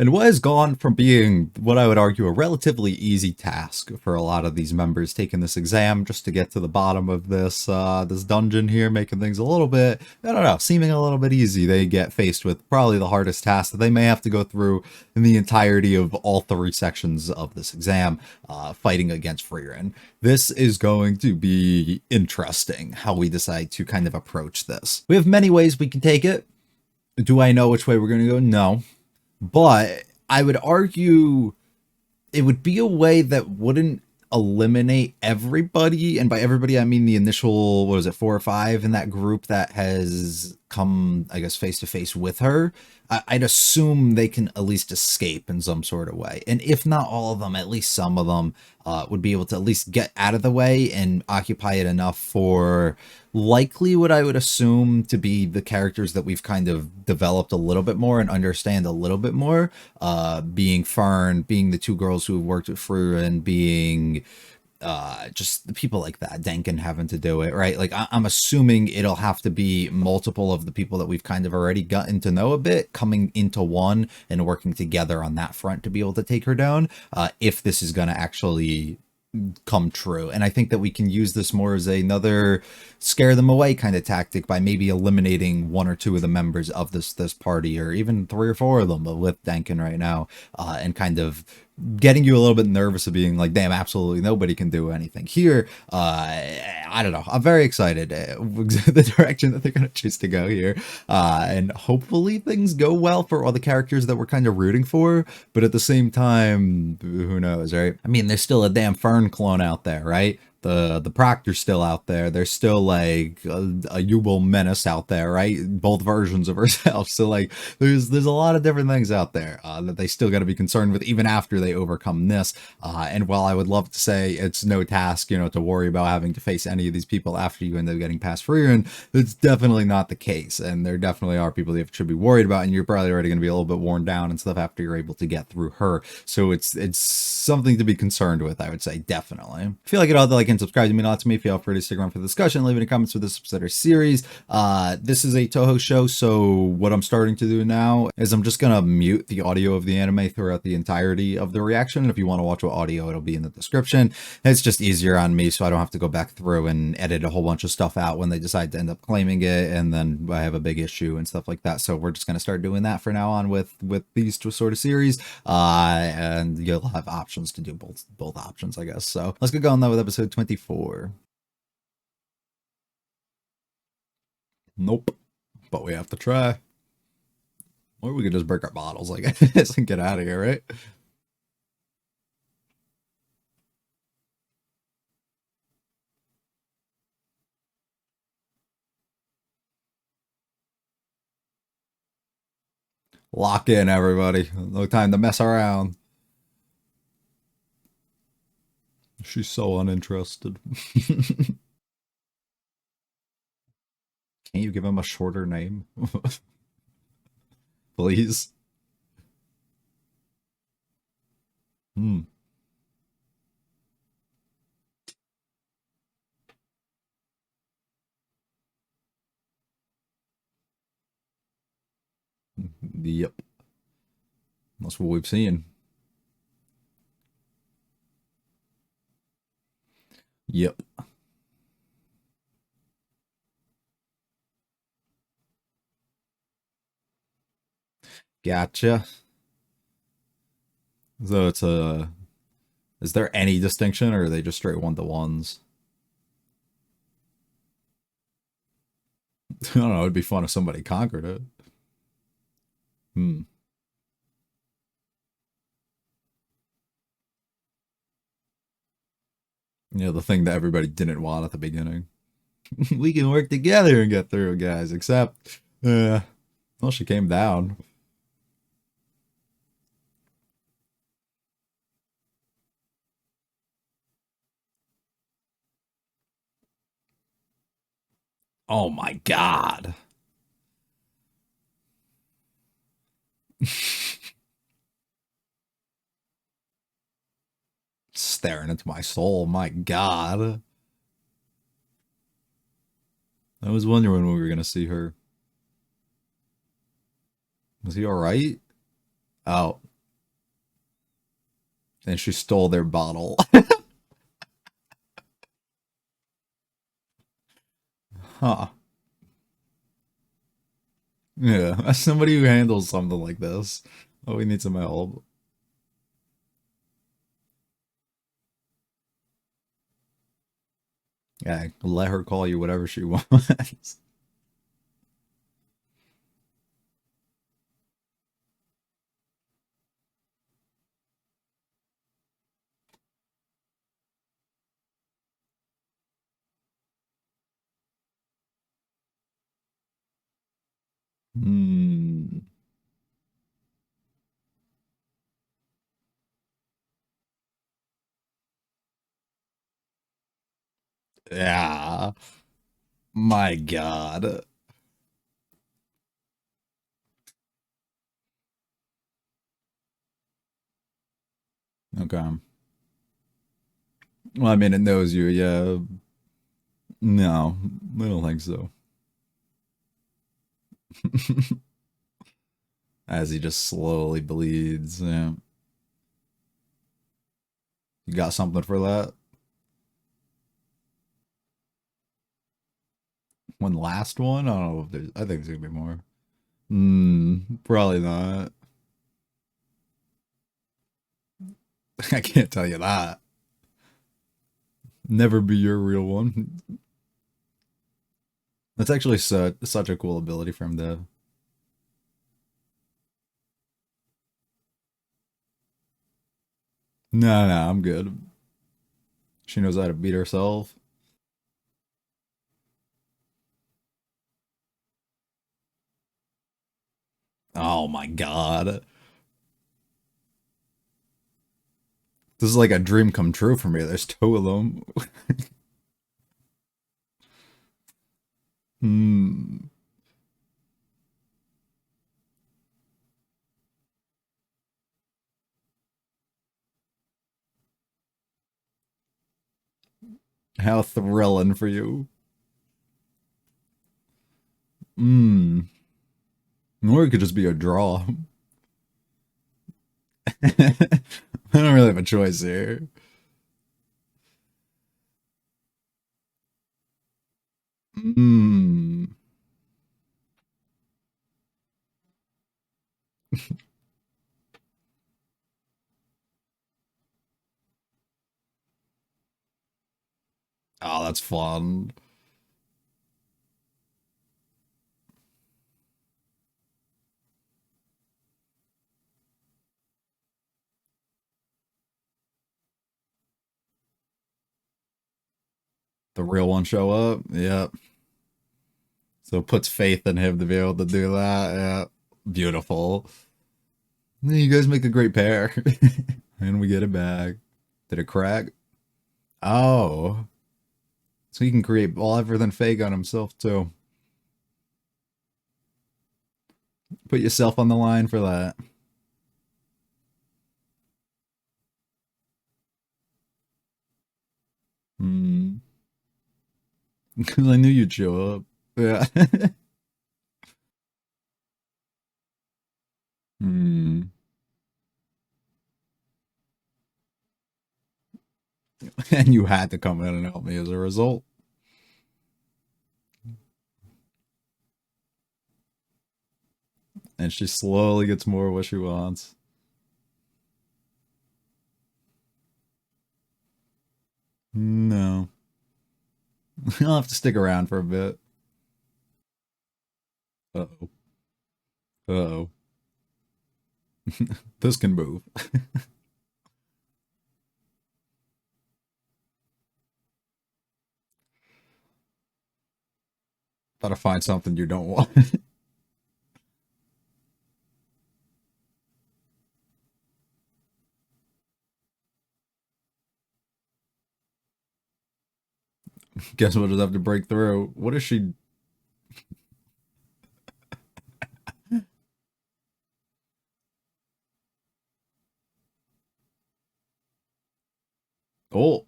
And what has gone from being what I would argue a relatively easy task for a lot of these members taking this exam just to get to the bottom of this dungeon here, making things a little bit, I don't know, seeming a little bit easy, they get faced with probably the hardest task that they may have to go through in the entirety of all three sections of this exam, fighting against FRIEREN. This is going to be interesting how we decide to kind of approach this. We have many ways we can take it. Do I know which way we're going to go? No. But I would argue it would be a way that wouldn't eliminate everybody. And by everybody, I mean the initial, what is it, 4 or 5 in that group that has come, I guess, face to face with her. I'd assume they can at least escape in some sort of way. And if not all of them, at least some of them would be able to at least get out of the way and occupy it enough for likely what I would assume to be the characters that we've kind of developed a little bit more and understand a little bit more, being Fern, being the 2 girls who have worked with FRIEREN, being just the people like that, Denkin having to do it, right? Like I'm assuming it'll have to be multiple of the people that we've kind of already gotten to know a bit coming into one and working together on that front to be able to take her down, if this is going to actually come true. And I think that we can use this more as another scare them away kind of tactic by maybe eliminating 1 or 2 of the members of this party, or even 3 or 4 of them with Denkin right now, and kind of getting you a little bit nervous of being like, damn, absolutely nobody can do anything here. I don't know. I'm very excited the direction that they're going to choose to go here. And hopefully things go well for all the characters that we're kind of rooting for. But at the same time, who knows, right? I mean, there's still a damn Fern clone out there, right? The Proctor's still out there. There's still like a Yubel Menace out there, right? Both versions of herself. So like there's a lot of different things out there that they still got to be concerned with even after they overcome this. And while I would love to say it's no task, to worry about having to face any of these people after you end up getting past FRIEREN, it's definitely not the case. And there definitely are people that should be worried about, and you're probably already going to be a little bit worn down and stuff after you're able to get through her. So it's something to be concerned with, I would say, definitely. I feel like it all like and subscribe to mean a lot to me. Feel free to stick around for the discussion, leave any comments for this episode or series. This is a Toho show, so what I'm starting to do now is I'm just gonna mute the audio of the anime throughout the entirety of the reaction. And if you want to watch with audio, it'll be in the description. It's just easier on me, so I don't have to go back through and edit a whole bunch of stuff out when they decide to end up claiming it, and then I have a big issue and stuff like that. So we're just gonna start doing that for now on with these sort of series, and you'll have options to do both options, I guess. So let's get going though with episode 24. Nope. But we have to try. Or we could just break our bottles, I guess, and get out of here, right? Lock in, everybody. No time to mess around. She's so uninterested. Can't you give him a shorter name? Please? Hmm. Yep. That's what we've seen. Yep. Gotcha. So it's a... Is there any distinction, or are they just straight one-to-ones? I don't know, it'd be fun if somebody conquered it. Hmm. The thing that everybody didn't want at the beginning. We can work together and get through, guys, except... well, she came down. Oh my god. Staring into my soul, my god. I was wondering when we were gonna see her. Was he alright? Oh, And she stole their bottle. Huh. Yeah, as somebody who handles something like this. Oh, we need some help. Yeah, let her call you whatever she wants. Hmm. Yeah. My God. Okay. Well, I mean, it knows you, yeah. No, I don't think so. As he just slowly bleeds. Yeah. You got something for that? One last one? I don't know if there's, I think there's gonna be more. Probably not. I can't tell you that. Never be your real one. That's actually such a cool ability for him to. No, no, I'm good. She knows how to beat herself. Oh my God. This is like a dream come true for me. There's two of them. Hmm. How thrilling for you. Hmm. Or it could just be a draw. I don't really have a choice here. Hmm. Oh, that's fun. The real one show up. Yep. So it puts faith in him to be able to do that. Yeah. Beautiful. You guys make a great pair. And we get it back. Did it crack? Oh. So he can create all everything fake on himself too. Put yourself on the line for that. Hmm. Because I knew you'd show up. Yeah. Hmm. And you had to come in and help me as a result. And she slowly gets more of what she wants. No. I'll have to stick around for a bit. Uh-oh. Uh-oh. This can move. Gotta find something you don't want. Guess we'll just have to break through. What is she? Oh,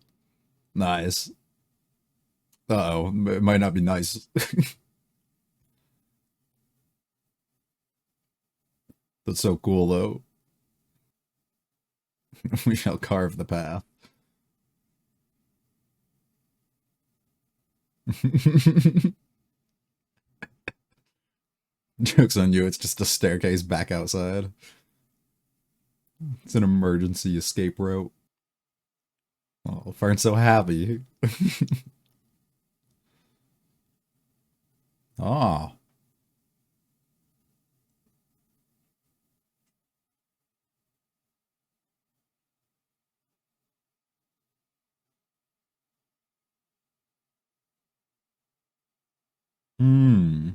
nice. Uh-oh. It might not be nice. That's so cool, though. We shall carve the path. Joke's on you, it's just a staircase back outside. It's an emergency escape route. Oh, Fern's so happy. Oh. Hmm.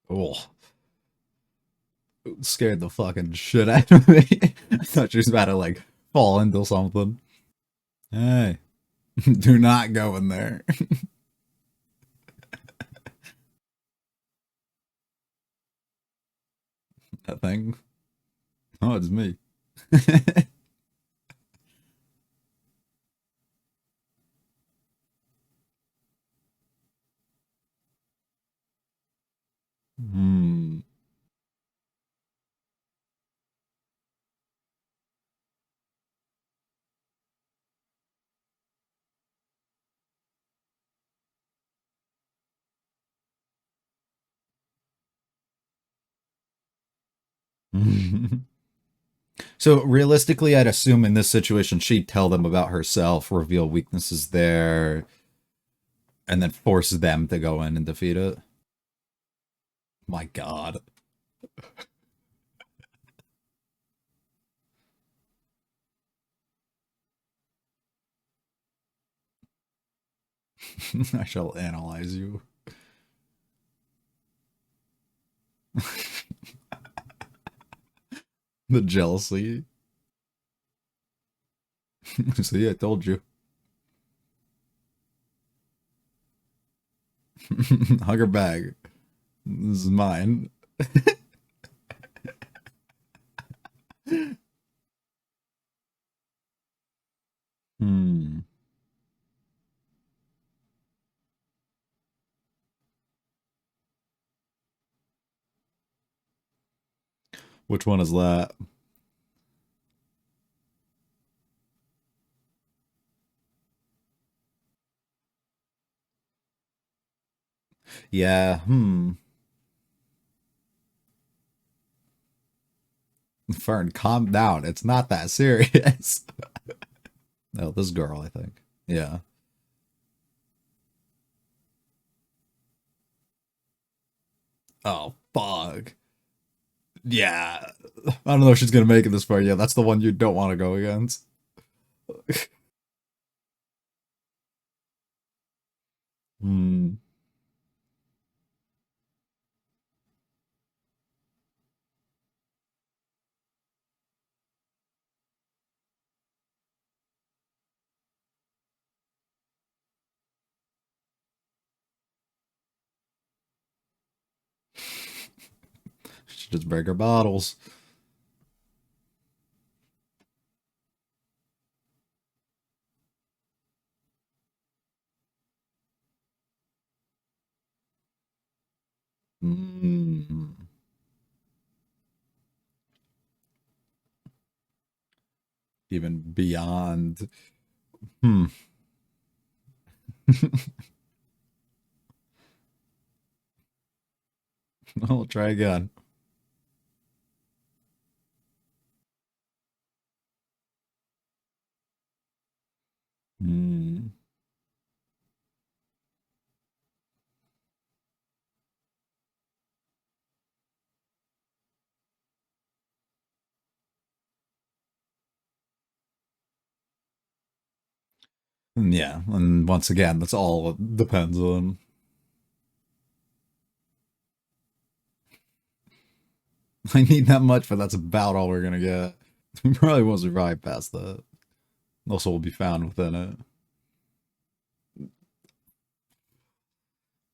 Oh. Scared the fucking shit out of me. I thought she was about to, like, fall into something. Hey. Do not go in there. That thing. Oh, it's me. Hmm. So realistically, I'd assume in this situation she'd tell them about herself, reveal weaknesses there, and then force them to go in and defeat it. My God. I shall analyze you. The jealousy. See, I told you. Hug her bag. This is mine. Hmm. Which one is that? Yeah, hmm. Fern, calm down. It's not that serious. Oh, this girl, I think. Yeah. Oh, fuck. Yeah. I don't know if she's gonna make it this far. Yeah, that's the one you don't want to go against. Hmm. She just break her bottles. Mm. Even beyond. Hmm. I'll try again. Hmm. Yeah, and once again, that's all it depends on. I need that much, but that's about all we're gonna get. We probably won't survive past that. Also, will be found within it.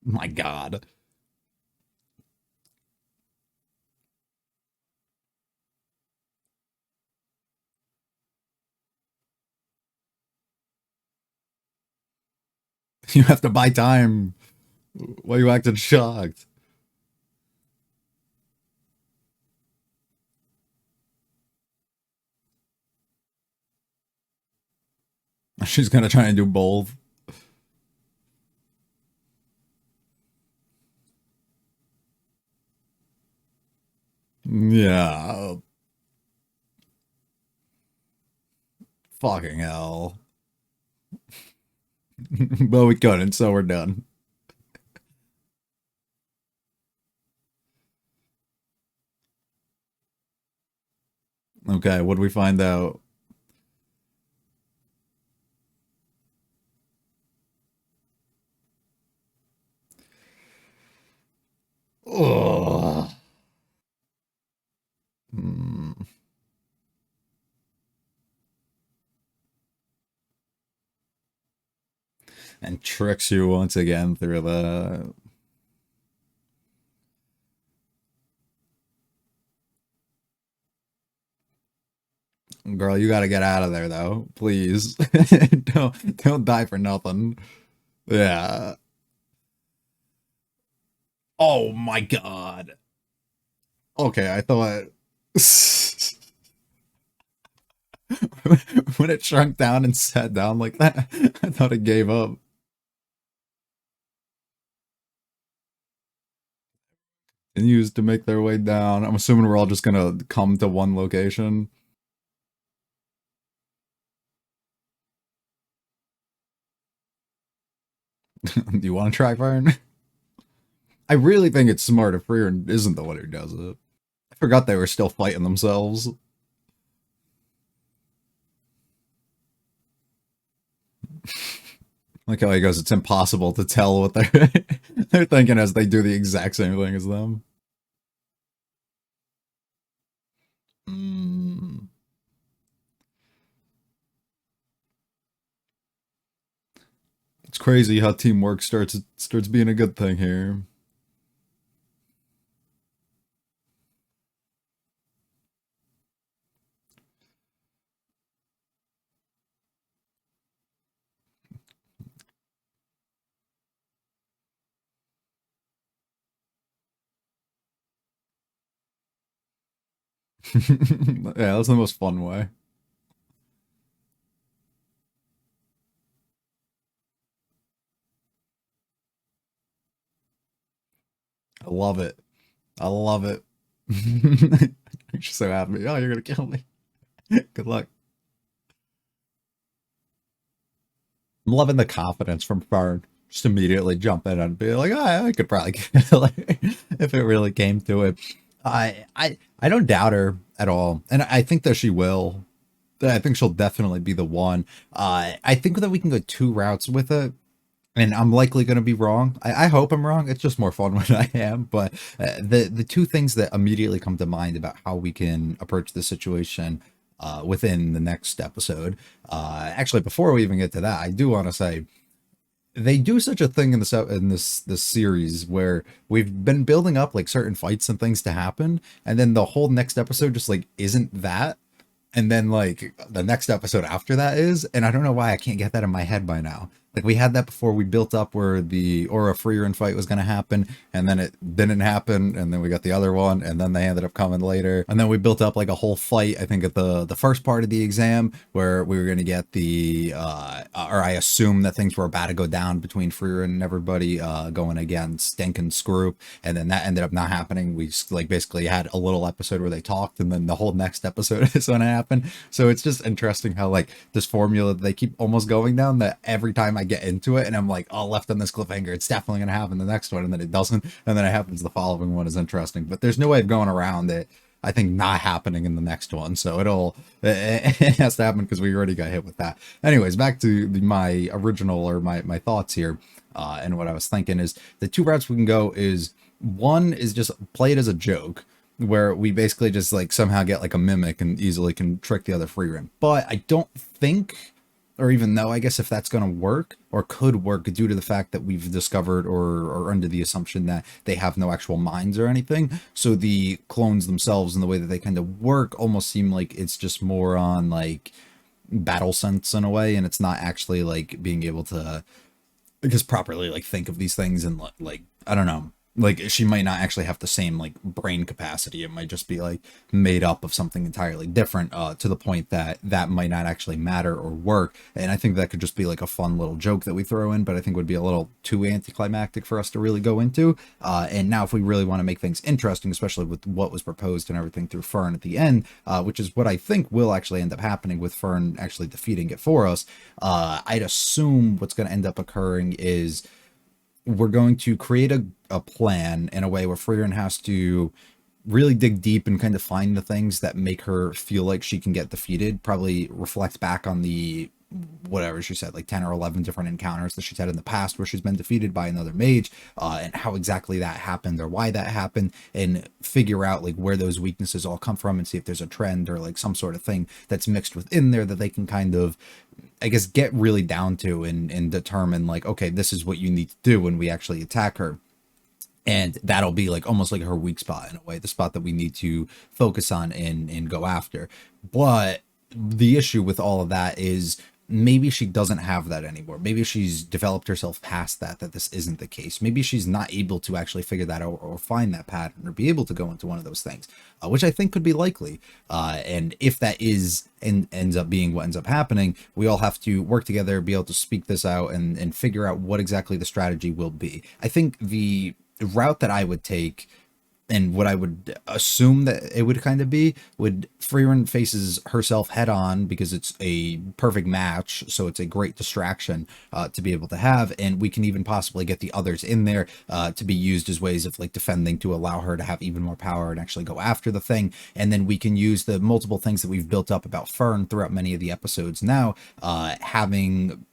My God. You have to buy time. Why are you acting shocked? She's gonna try and do both. Yeah. Fucking hell. But we couldn't, so we're done. Okay, what do we find out? Ugh. Hmm. And tricks you once again through the. Girl, you gotta get out of there though, please. Don't die for nothing. Yeah. Oh my god. Okay, I thought when it shrunk down and sat down like that, I thought it gave up. And used to make their way down. I'm assuming we're all just gonna come to one location. Do you want to try, Fern? I really think it's smart if FRIEREN isn't the one who does it. I forgot they were still fighting themselves. Like how he goes, it's impossible to tell what they're they're thinking as they do the exact same thing as them. Mm. It's crazy how teamwork starts being a good thing here. Yeah, that's the most fun way. I love it. I love it. She's so happy. Oh, you're gonna kill me. Good luck. I'm loving the confidence from Fern. Just immediately jump in and be like, oh, I could probably kill her if it really came to it. I don't doubt her at all, and I think that she will. I think she'll definitely be the one. I think that we can go two routes with it, and I'm likely going to be wrong. I hope I'm wrong. It's just more fun when I am. But the two things that immediately come to mind about how we can approach the situation within the next episode. Actually, before we even get to that, I do want to say they do such a thing in this series where we've been building up like certain fights and things to happen, and then the whole next episode just like isn't that, and then like the next episode after that is, and I don't know why I can't get that in my head by now. Like we had that before, we built up where the Aura FRIEREN fight was going to happen, and then it didn't happen, and then we got the other one, and then they ended up coming later, and then we built up like a whole fight. I think at the first part of the exam where we were going to get the or I assume that things were about to go down between FRIEREN and everybody going against Denkin's group, and then that ended up not happening. We just, like basically had a little episode where they talked, and then the whole next episode is going to happen. So it's just interesting how like this formula they keep almost going down, that every time I get into it and I'm like, oh, left on this cliffhanger, it's definitely going to happen the next one, and then it doesn't, and then it happens the following one is interesting. But there's no way of going around it, I think, not happening in the next one. So it has to happen because we already got hit with that. Anyways, back to my original or my thoughts here, and what I was thinking is the two routes we can go is one is just play it as a joke, where we basically just like somehow get like a mimic and easily can trick the other FRIEREN. But I don't think, or even though I guess if that's going to work or could work due to the fact that we've discovered or under the assumption that they have no actual minds or anything. So the clones themselves and the way that they kind of work almost seem like it's just more on like battle sense in a way, and it's not actually like being able to, I guess, properly like think of these things and like I don't know. like she might not actually have the same like brain capacity. It might just be like made up of something entirely different, to the point that that might not actually matter or work. And I think that could just be like a fun little joke that we throw in, but I think would be a little too anticlimactic for us to really go into. And now if we really want to make things interesting, especially with what was proposed and everything through Fern at the end, which is what I think will actually end up happening with Fern actually defeating it for us, I'd assume what's going to end up occurring is we're going to create a plan in a way where FRIEREN has to really dig deep and kind of find the things that make her feel like she can get defeated, probably reflect back on the whatever she said, like 10 or 11 different encounters that she's had in the past where she's been defeated by another mage, and how exactly that happened or why that happened, and figure out like where those weaknesses all come from and see if there's a trend or like some sort of thing that's mixed within there that they can kind of, I guess, get really down to and determine like, okay, this is what you need to do when we actually attack her. And that'll be like almost like her weak spot in a way, the spot that we need to focus on and go after. But the issue with all of that is maybe she doesn't have that anymore. Maybe she's developed herself past that this isn't the case. Maybe she's not able to actually figure that out or find that pattern or be able to go into one of those things, which I think could be likely. And if that is and ends up being what ends up happening, we all have to work together, be able to speak this out and figure out what exactly the strategy will be. I think the route that I would take, and what I would assume that it would kind of be, would FRIEREN faces herself head on because it's a perfect match, so it's a great distraction to be able to have, and we can even possibly get the others in there to be used as ways of like defending to allow her to have even more power and actually go after the thing. And then we can use the multiple things that we've built up about Fern throughout many of the episodes now, having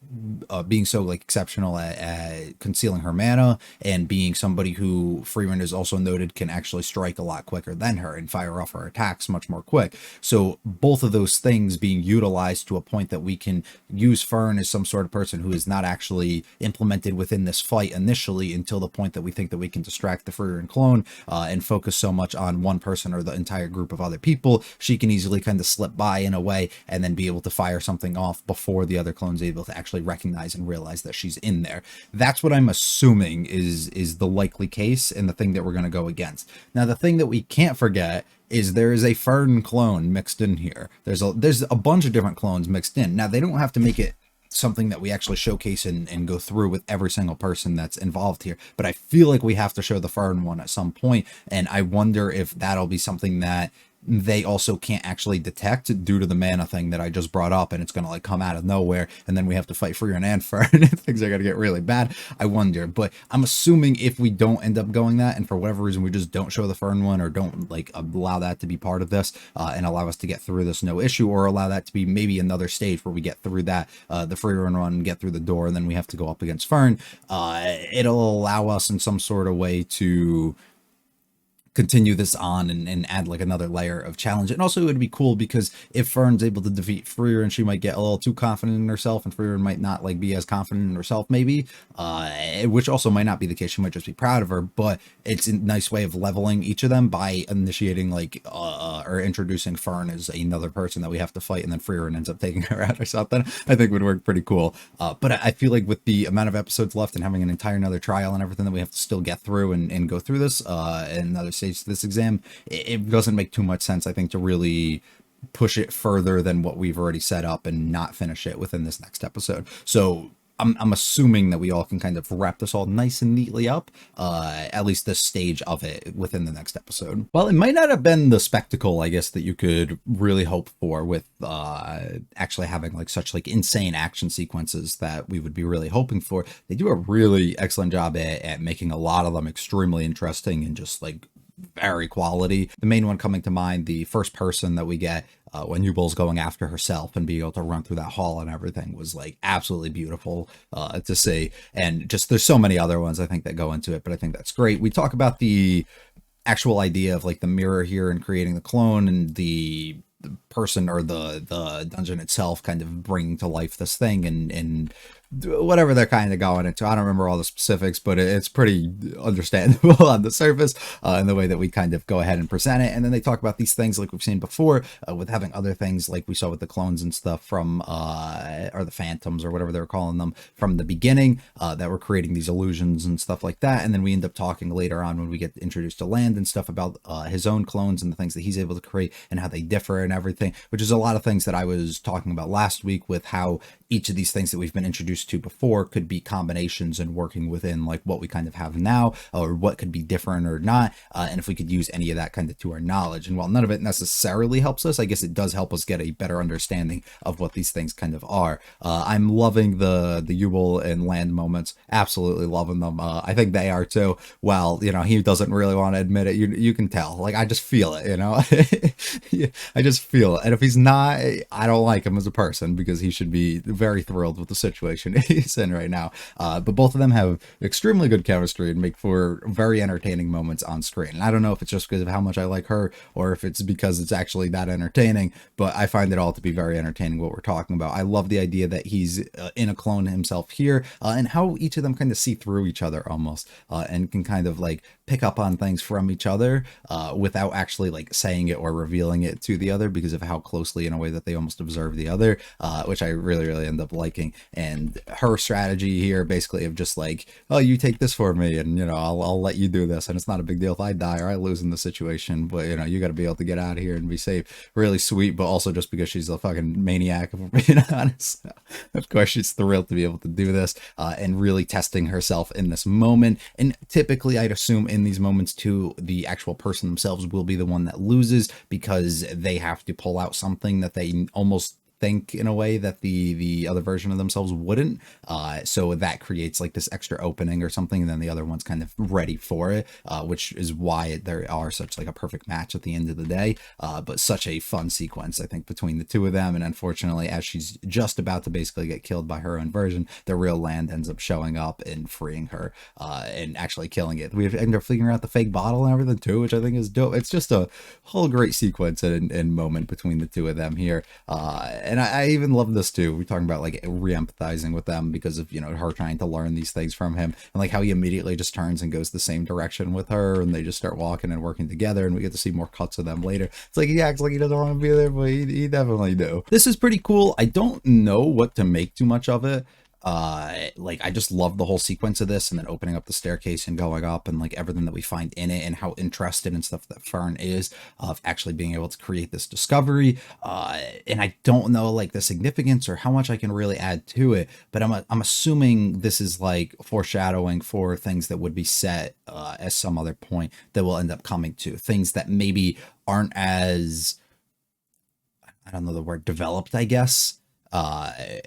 being so like exceptional at concealing her mana, and being somebody who FRIEREN is also noted can actually strike a lot quicker than her and fire off her attacks much more quick. So both of those things being utilized to a point that we can use Fern as some sort of person who is not actually implemented within this fight initially until the point that we think that we can distract the FRIEREN clone and focus so much on one person or the entire group of other people, she can easily kind of slip by in a way and then be able to fire something off before the other clone's able to actually recognize and realize that she's in there. That's what I'm assuming is the likely case and the thing that we're going to go against. Now, the thing that we can't forget is there is a Fern clone mixed in here. There's a bunch of different clones mixed in. Now, they don't have to make it something that we actually showcase and go through with every single person that's involved here, but I feel like we have to show the Fern one at some point, and I wonder if that'll be something that they also can't actually detect due to the mana thing that I just brought up, and it's going to like come out of nowhere, and then we have to fight FRIEREN and Fern, and things are going to get really bad. I wonder, but I'm assuming if we don't end up going that, and for whatever reason we just don't show the Fern one or don't like allow that to be part of this and allow us to get through this no issue, or allow that to be maybe another stage where we get through that, the FRIEREN run, get through the door, and then we have to go up against Fern, it'll allow us in some sort of way to continue this on and add like another layer of challenge. And also it would be cool because if Fern's able to defeat FRIEREN, she might get a little too confident in herself, and FRIEREN might not like be as confident in herself maybe, which also might not be the case. She might just be proud of her, but it's a nice way of leveling each of them by initiating like or introducing Fern as another person that we have to fight, and then FRIEREN ends up taking her out or something. I think would work pretty cool. But I feel like with the amount of episodes left and having an entire another trial and everything that we have to still get through and go through this and another stage to this exam, it doesn't make too much sense, I think, to really push it further than what we've already set up and not finish it within this next episode. So I'm assuming that we all can kind of wrap this all nice and neatly up, at least this stage of it within the next episode. Well, it might not have been the spectacle, I guess, that you could really hope for with actually having like such like insane action sequences that we would be really hoping for. They do a really excellent job at making a lot of them extremely interesting and just like very quality. The main one coming to mind, the first person that we get when Yubal's going after herself and being able to run through that hall and everything, was like absolutely beautiful to see. And just there's so many other ones I think that go into it, but I think that's great. We talk about the actual idea of like the mirror here and creating the clone, and the person or the dungeon itself kind of bringing to life this thing and whatever they're kind of going into. I don't remember all the specifics, but it's pretty understandable on the surface, in the way that we kind of go ahead and present it. And then they talk about these things like we've seen before, with having other things like we saw with the clones and stuff from, or the phantoms or whatever they were calling them from the beginning, that were creating these illusions and stuff like that. And then we end up talking later on when we get introduced to Land and stuff about his own clones and the things that he's able to create and how they differ and everything, which is a lot of things that I was talking about last week with how each of these things that we've been introduced to before could be combinations and working within like what we kind of have now, or what could be different or not, and if we could use any of that kind of to our knowledge. And while none of it necessarily helps us, I guess it does help us get a better understanding of what these things kind of are. I'm loving the Yubel and Land moments, absolutely loving them. I think they are too. Well, you know, he doesn't really want to admit it. You can tell, like, I just feel it, you know. I just feel it. And if he's not, I don't like him as a person, because he should be very thrilled with the situation he's in right now. But both of them have extremely good chemistry and make for very entertaining moments on screen. And I don't know if it's just because of how much I like her, or if it's because it's actually that entertaining, but I find it all to be very entertaining what we're talking about. I love the idea that he's in a clone himself here, and how each of them kind of see through each other almost, and can kind of like pick up on things from each other, without actually like saying it or revealing it to the other, because of how closely in a way that they almost observe the other, which I really end up liking. And her strategy here basically of just like, oh, you take this for me, and you know, I'll let you do this, and it's not a big deal if I die or I lose in the situation, but you know, you got to be able to get out of here and be safe. Really sweet, but also just because she's a fucking maniac, if we're being honest. Of course she's thrilled to be able to do this, and really testing herself in this moment. And typically I'd assume in these moments too, the actual person themselves will be the one that loses, because they have to pull out something that they almost think in a way that the other version of themselves wouldn't, so that creates like this extra opening or something, and then the other one's kind of ready for it, which is why there are such like a perfect match at the end of the day. But such a fun sequence, I think, between the two of them. And unfortunately, as she's just about to basically get killed by her own version, the real Land ends up showing up and freeing her, and actually killing it. We end up figuring out the fake bottle and everything too, which I think is dope. It's just a whole great sequence and moment between the two of them here. And I even love this too. We're talking about like re-empathizing with them because of, you know, her trying to learn these things from him, and like how he immediately just turns and goes the same direction with her, and they just start walking and working together, and we get to see more cuts of them later. It's like he acts like he doesn't want to be there, but he definitely do. This is pretty cool. I don't know what to make too much of it. Like I just love the whole sequence of this, and then opening up the staircase and going up, and like everything that we find in it, and how interested and stuff that Fern is of actually being able to create this discovery. And I don't know like the significance or how much I can really add to it, but I'm assuming this is like foreshadowing for things that would be set at some other point that we'll end up coming to, things that maybe aren't as, I don't know the word, developed, I guess,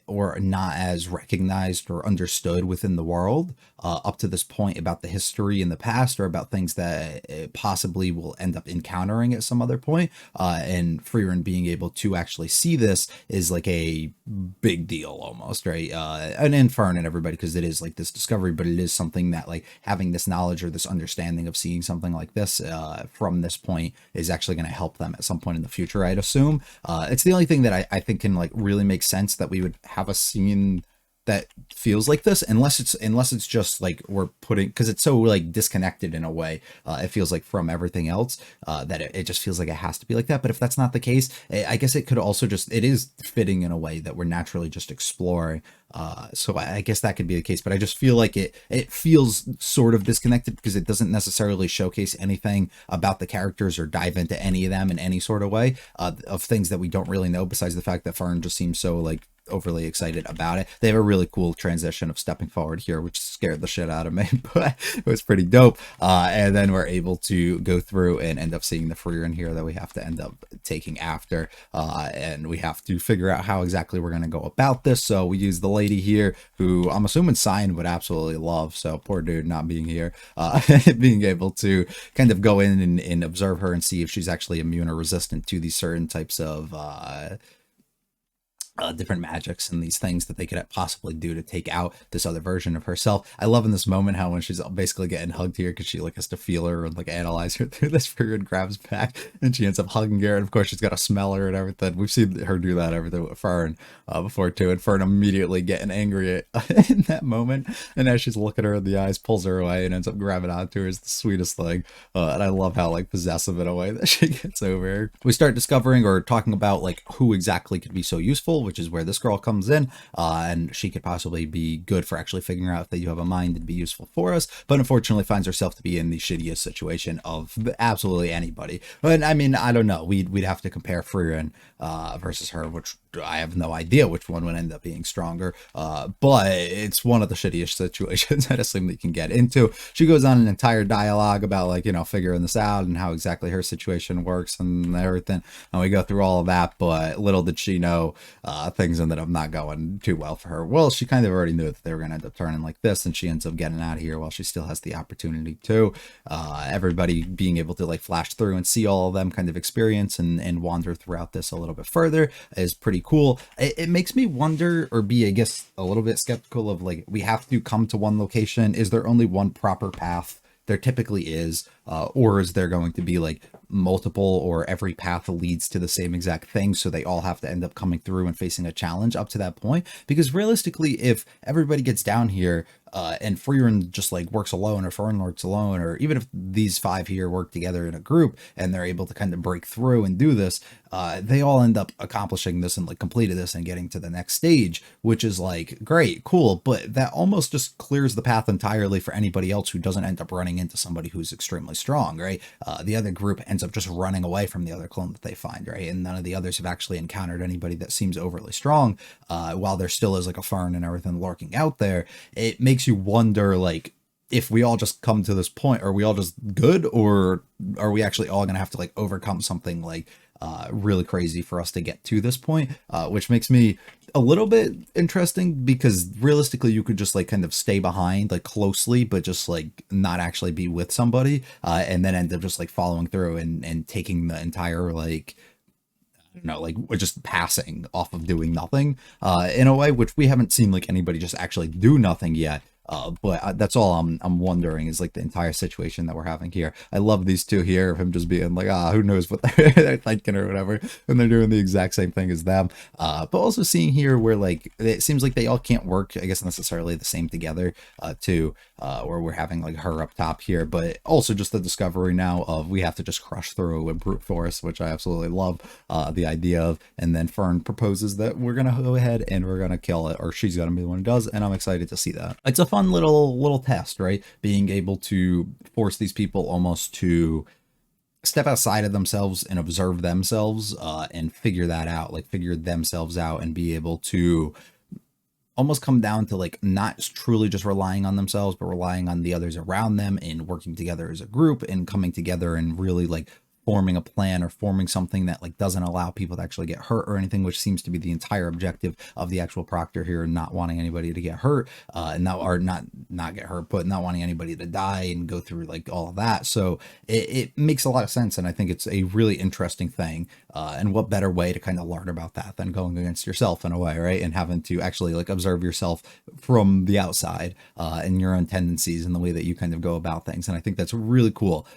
or not as recognized or understood within the world up to this point, about the history in the past, or about things that possibly will end up encountering at some other point. And FRIEREN being able to actually see this is like a big deal almost, right? And in Fern and everybody, because it is like this discovery, but it is something that like having this knowledge or this understanding of seeing something like this from this point is actually going to help them at some point in the future, I'd assume. It's the only thing that I think can like really make sense that we would have a scene that feels like this, unless it's just like we're putting, because it's so like disconnected in a way, it feels like from everything else, that it just feels like it has to be like that. But if that's not the case, I guess it could also just, it is fitting in a way that we're naturally just exploring. So I guess that could be the case, but I just feel like it feels sort of disconnected, because it doesn't necessarily showcase anything about the characters or dive into any of them in any sort of way, of things that we don't really know, besides the fact that Fern just seems so like overly excited about it. They have a really cool transition of stepping forward here, which scared the shit out of me, but it was pretty dope. And then we're able to go through and end up seeing the FRIEREN here that we have to end up taking after, and we have to figure out how exactly we're going to go about this. So we use the lady here, who I'm assuming Cyan would absolutely love, so poor dude not being here, being able to kind of go in and observe her and see if she's actually immune or resistant to these certain types of different magics and these things that they could possibly do to take out this other version of herself. I love in this moment how when she's basically getting hugged here because she like has to feel her and like analyze her through this, FRIEREN grabs back and she ends up hugging her, and of course she's got to smell her and everything. We've seen her do that everything with FRIEREN before too, and FRIEREN immediately getting angry in that moment, and as she's looking her in the eyes, pulls her away and ends up grabbing onto her is the sweetest thing. And I love how like possessive in a way that she gets over her. We start discovering or talking about like who exactly could be so useful, which is where this girl comes in, and she could possibly be good for actually figuring out if they do have a mind and be useful for us, but unfortunately finds herself to be in the shittiest situation of absolutely anybody. But I mean, I don't know, we'd have to compare FRIEREN versus her, which I have no idea which one would end up being stronger, but it's one of the shittiest situations that I assume that you can get into. She goes on an entire dialogue about like, you know, figuring this out and how exactly her situation works and everything, and we go through all of that, but little did she know things ended up not going too well for her. Well, she kind of already knew that they were going to end up turning like this, and she ends up getting out of here while she still has the opportunity to. Everybody being able to like flash through and see all of them kind of experience and wander throughout this a little bit further is pretty cool. It makes me wonder, or be, I guess, a little bit skeptical of like, we have to come to one location. Is there only one proper path? There typically is, or is there going to be like multiple, or every path leads to the same exact thing, so they all have to end up coming through and facing a challenge up to that point? Because realistically, if everybody gets down here and FRIEREN just like works alone, or FRIEREN works alone, or even if these 5 here work together in a group and they're able to kind of break through and do this, they all end up accomplishing this and like completed this and getting to the next stage, which is like great, cool, but that almost just clears the path entirely for anybody else who doesn't end up running into somebody who's extremely strong, right? The other group ends up just running away from the other clone that they find, right? And none of the others have actually encountered anybody that seems overly strong, while there still is like a FRIEREN and everything lurking out there. It makes you wonder, like, if we all just come to this point, are we all just good, or are we actually all gonna have to like overcome something like really crazy for us to get to this point, which makes me a little bit interesting, because realistically you could just like kind of stay behind like closely but just like not actually be with somebody, and then end up just like following through and taking the entire like, like we're just passing off of doing nothing in a way, which we haven't seen like anybody just actually do nothing yet. But that's all I'm wondering, is like the entire situation that we're having here. I love these two here, of him just being like, who knows what they're thinking or whatever, and they're doing the exact same thing as them. But also seeing here where like it seems like they all can't work, I guess, necessarily the same together, too, where we're having like her up top here, but also just the discovery now of we have to just crush through and brute force, which I absolutely love the idea of. And then FRIEREN proposes that we're gonna go ahead and we're gonna kill it, or she's gonna be the one who does, and I'm excited to see that. It's a fun little test, right? Being able to force these people almost to step outside of themselves and observe themselves, and figure that out, like figure themselves out, and be able to almost come down to like not truly just relying on themselves, but relying on the others around them and working together as a group and coming together and really like forming a plan, or forming something that like doesn't allow people to actually get hurt or anything, which seems to be the entire objective of the actual proctor here, not wanting anybody to get hurt, and not get hurt, but not wanting anybody to die and go through like all of that. So it makes a lot of sense, and I think it's a really interesting thing, and what better way to kind of learn about that than going against yourself in a way, right? And having to actually like observe yourself from the outside, and your own tendencies and the way that you kind of go about things. And I think that's really cool,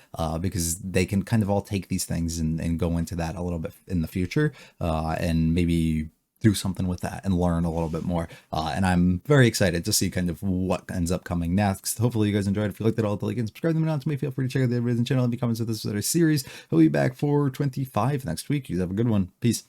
because they can kind of all take these things and go into that a little bit in the future, and maybe do something with that and learn a little bit more. And I'm very excited to see kind of what ends up coming next. Hopefully you guys enjoyed. If you liked it all, like and subscribe them to me. Feel free to check out the other videos in the channel. Leave me comments if this is a series. I'll be back for 25 next week. You have a good one. Peace.